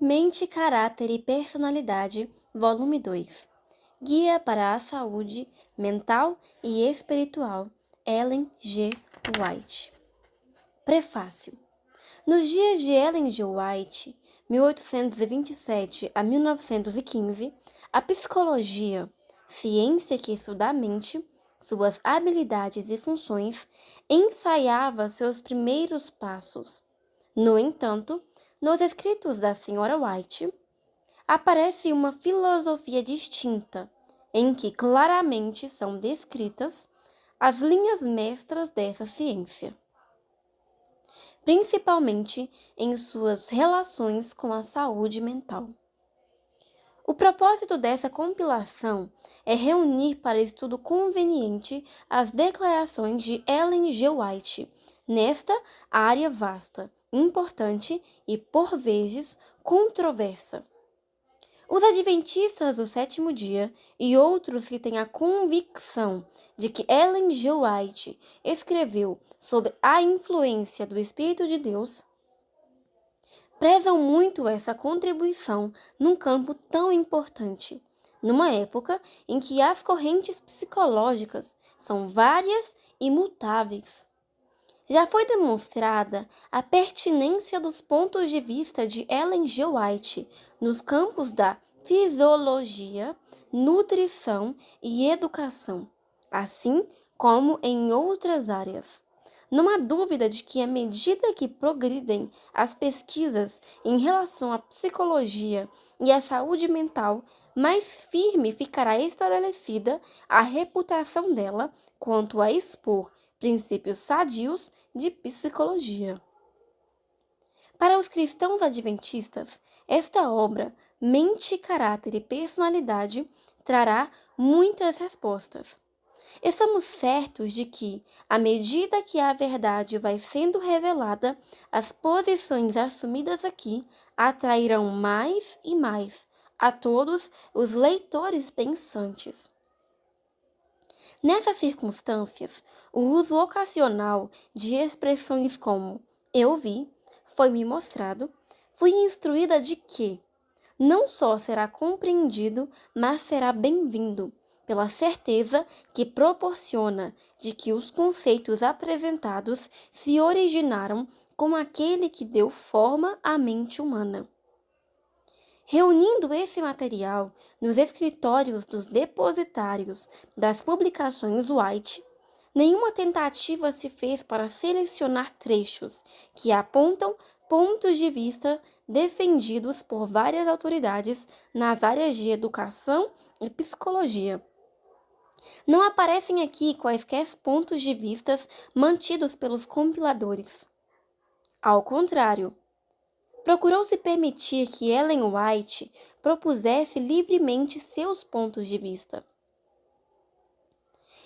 Mente, Caráter e Personalidade, Volume 2. Guia para a Saúde Mental e Espiritual, Ellen G. White. Prefácio. Nos dias de Ellen G. White, 1827 a 1915, a psicologia, ciência que estuda a mente, suas habilidades e funções, ensaiava seus primeiros passos. No entanto, nos escritos da Sra. White, aparece uma filosofia distinta, em que claramente são descritas as linhas mestras dessa ciência, principalmente em suas relações com a saúde mental. O propósito dessa compilação é reunir para estudo conveniente as declarações de Ellen G. White nesta área vasta, importante e, por vezes, controversa. Os adventistas do sétimo dia e outros que têm a convicção de que Ellen G. White escreveu sob a influência do Espírito de Deus prezam muito essa contribuição num campo tão importante, numa época em que as correntes psicológicas são várias e mutáveis. Já foi demonstrada a pertinência dos pontos de vista de Ellen G. White nos campos da fisiologia, nutrição e educação, assim como em outras áreas. Não há dúvida de que, à medida que progridem as pesquisas em relação à psicologia e à saúde mental, mais firme ficará estabelecida a reputação dela quanto a expor princípios sadios de psicologia. Para os cristãos adventistas, esta obra, Mente, Caráter e Personalidade, trará muitas respostas. Estamos certos de que, à medida que a verdade vai sendo revelada, as posições assumidas aqui atrairão mais e mais a todos os leitores pensantes. Nessas circunstâncias, o uso ocasional de expressões como eu vi, foi-me mostrado, fui instruída de que não só será compreendido, mas será bem-vindo, pela certeza que proporciona de que os conceitos apresentados se originaram com aquele que deu forma à mente humana. Reunindo esse material nos escritórios dos depositários das publicações White, nenhuma tentativa se fez para selecionar trechos que apontam pontos de vista defendidos por várias autoridades nas áreas de educação e psicologia. Não aparecem aqui quaisquer pontos de vista mantidos pelos compiladores. Ao contrário, procurou-se permitir que Ellen White propusesse livremente seus pontos de vista.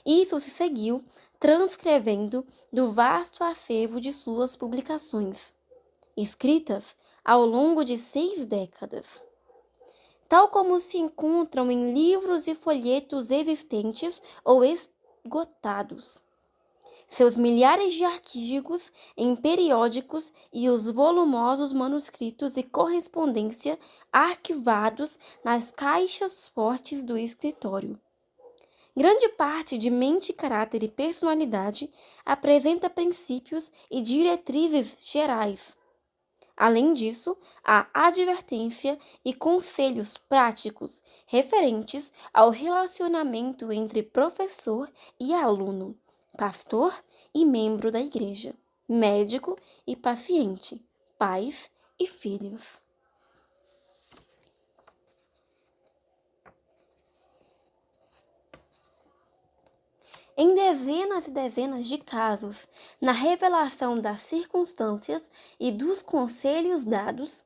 Isso se seguiu transcrevendo do vasto acervo de suas publicações, escritas ao longo de 6 décadas. Tal como se encontram em livros e folhetos existentes ou esgotados. Seus milhares de artigos em periódicos e os volumosos manuscritos e correspondência arquivados nas caixas fortes do escritório. Grande parte de Mente, Caráter e Personalidade apresenta princípios e diretrizes gerais. Além disso, há advertência e conselhos práticos referentes ao relacionamento entre professor e aluno, pastor e membro da igreja, médico e paciente, pais e filhos. Em dezenas e dezenas de casos, na revelação das circunstâncias e dos conselhos dados,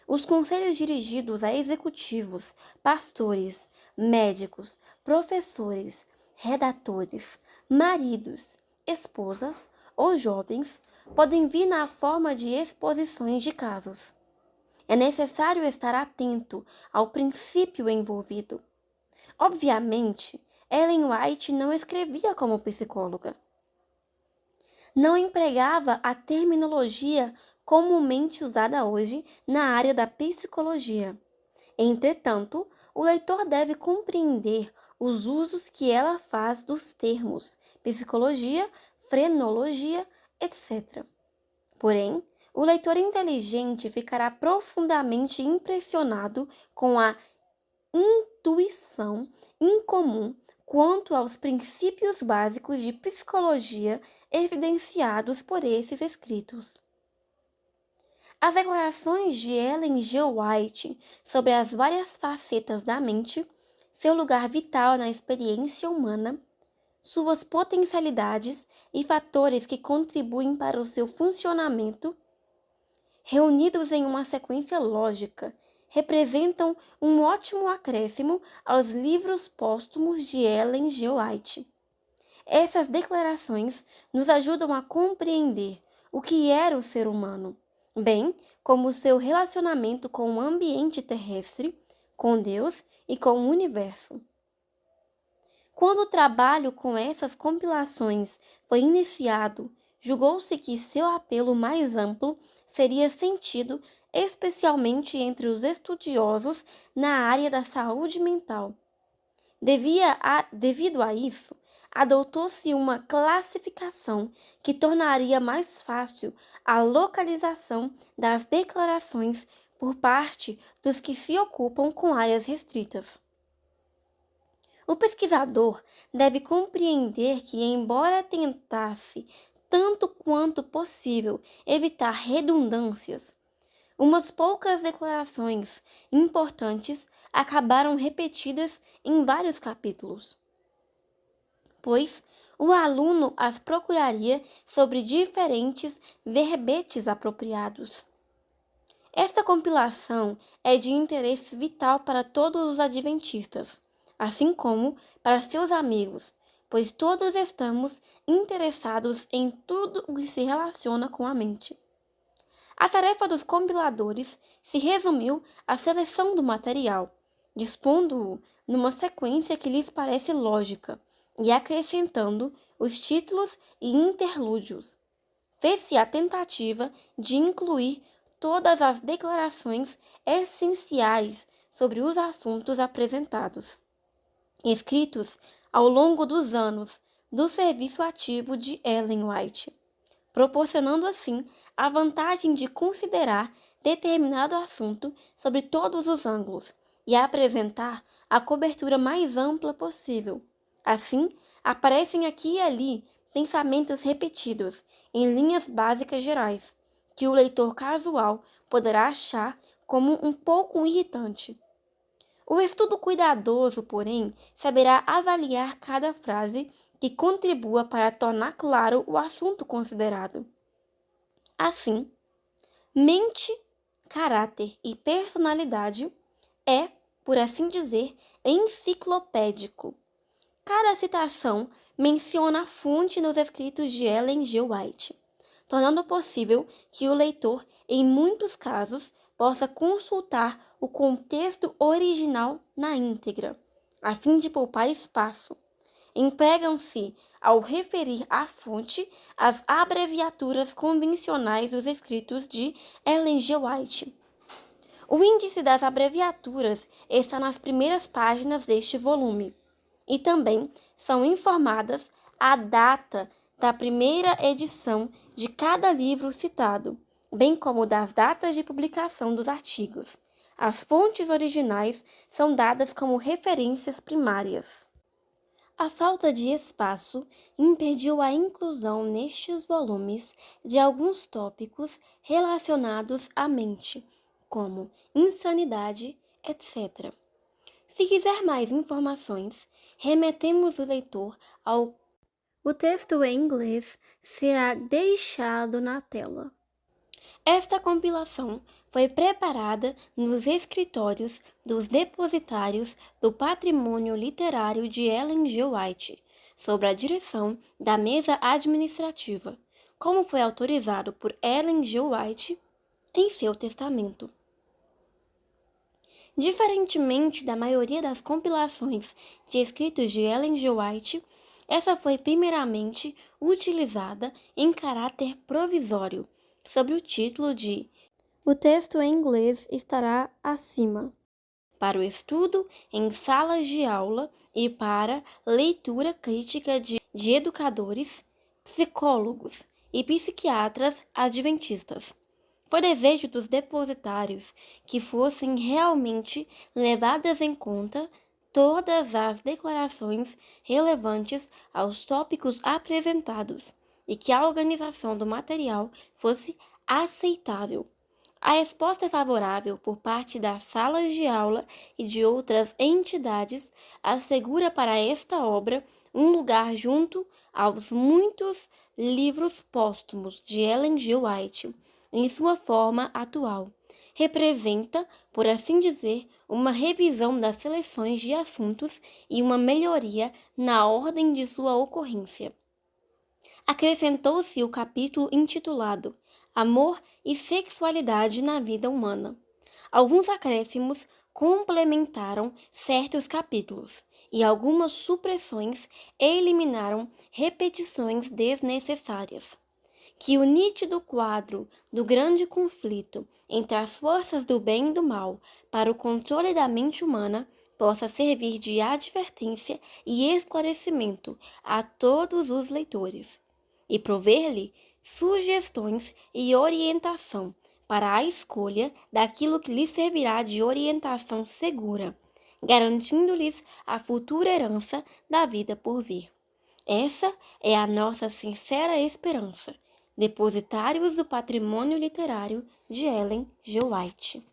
os conselhos dirigidos a executivos, pastores, médicos, professores, redatores, maridos, esposas ou jovens podem vir na forma de exposições de casos. É necessário estar atento ao princípio envolvido. Obviamente, Ellen White não escrevia como psicóloga. Não empregava a terminologia comumente usada hoje na área da psicologia. Entretanto, o leitor deve compreender os usos que ela faz dos termos psicologia, frenologia, etc. Porém, o leitor inteligente ficará profundamente impressionado com a intuição incomum quanto aos princípios básicos de psicologia evidenciados por esses escritos. As declarações de Ellen G. White sobre as várias facetas da mente, seu lugar vital na experiência humana, suas potencialidades e fatores que contribuem para o seu funcionamento, reunidos em uma sequência lógica, representam um ótimo acréscimo aos livros póstumos de Ellen G. White. Essas declarações nos ajudam a compreender o que era o ser humano, bem como o seu relacionamento com o ambiente terrestre, com Deus e com o universo. Quando o trabalho com essas compilações foi iniciado, julgou-se que seu apelo mais amplo seria sentido especialmente entre os estudiosos na área da saúde mental. Devido a isso, adotou-se uma classificação que tornaria mais fácil a localização das declarações por parte dos que se ocupam com áreas restritas. O pesquisador deve compreender que, embora tentasse tanto quanto possível evitar redundâncias, umas poucas declarações importantes acabaram repetidas em vários capítulos, pois o aluno as procuraria sobre diferentes verbetes apropriados. Esta compilação é de interesse vital para todos os adventistas, assim como para seus amigos, pois todos estamos interessados em tudo o que se relaciona com a mente. A tarefa dos compiladores se resumiu à seleção do material, dispondo-o numa sequência que lhes parece lógica e acrescentando os títulos e interlúdios. Fez-se a tentativa de incluir todas as declarações essenciais sobre os assuntos apresentados, escritos ao longo dos anos do serviço ativo de Ellen White, proporcionando assim a vantagem de considerar determinado assunto sobre todos os ângulos e apresentar a cobertura mais ampla possível. Assim, aparecem aqui e ali pensamentos repetidos em linhas básicas gerais, que o leitor casual poderá achar como um pouco irritante. O estudo cuidadoso, porém, saberá avaliar cada frase que contribua para tornar claro o assunto considerado. Assim, mente, caráter e personalidade é, por assim dizer, enciclopédico. Cada citação menciona a fonte nos escritos de Ellen G. White, tornando possível que o leitor, em muitos casos, possa consultar o contexto original na íntegra, a fim de poupar espaço. Empregam-se, ao referir à fonte, as abreviaturas convencionais dos escritos de Ellen G. White. O índice das abreviaturas está nas primeiras páginas deste volume, e também são informadas a data da primeira edição de cada livro citado, bem como das datas de publicação dos artigos. As fontes originais são dadas como referências primárias. A falta de espaço impediu a inclusão nestes volumes de alguns tópicos relacionados à mente, como insanidade, etc. Se quiser mais informações, remetemos o leitor ao. O texto em inglês será deixado na tela. Esta compilação foi preparada nos escritórios dos depositários do Patrimônio Literário de Ellen G. White, sob a direção da mesa administrativa, como foi autorizado por Ellen G. White em seu testamento. Diferentemente da maioria das compilações de escritos de Ellen G. White, essa foi primeiramente utilizada em caráter provisório, sob o título de O texto em inglês estará acima, para o estudo em salas de aula e para leitura crítica de educadores, psicólogos e psiquiatras adventistas. Foi desejo dos depositários que fossem realmente levadas em conta todas as declarações relevantes aos tópicos apresentados e que a organização do material fosse aceitável. A resposta favorável por parte das salas de aula e de outras entidades assegura para esta obra um lugar junto aos muitos livros póstumos de Ellen G. White, em sua forma atual. Representa, por assim dizer, uma revisão das seleções de assuntos e uma melhoria na ordem de sua ocorrência. Acrescentou-se o capítulo intitulado Amor e Sexualidade na Vida Humana. Alguns acréscimos complementaram certos capítulos e algumas supressões eliminaram repetições desnecessárias. Que o nítido quadro do grande conflito entre as forças do bem e do mal para o controle da mente humana possa servir de advertência e esclarecimento a todos os leitores e prover-lhe sugestões e orientação para a escolha daquilo que lhes servirá de orientação segura, garantindo-lhes a futura herança da vida por vir. Essa é a nossa sincera esperança, depositários do patrimônio literário de Ellen G. White.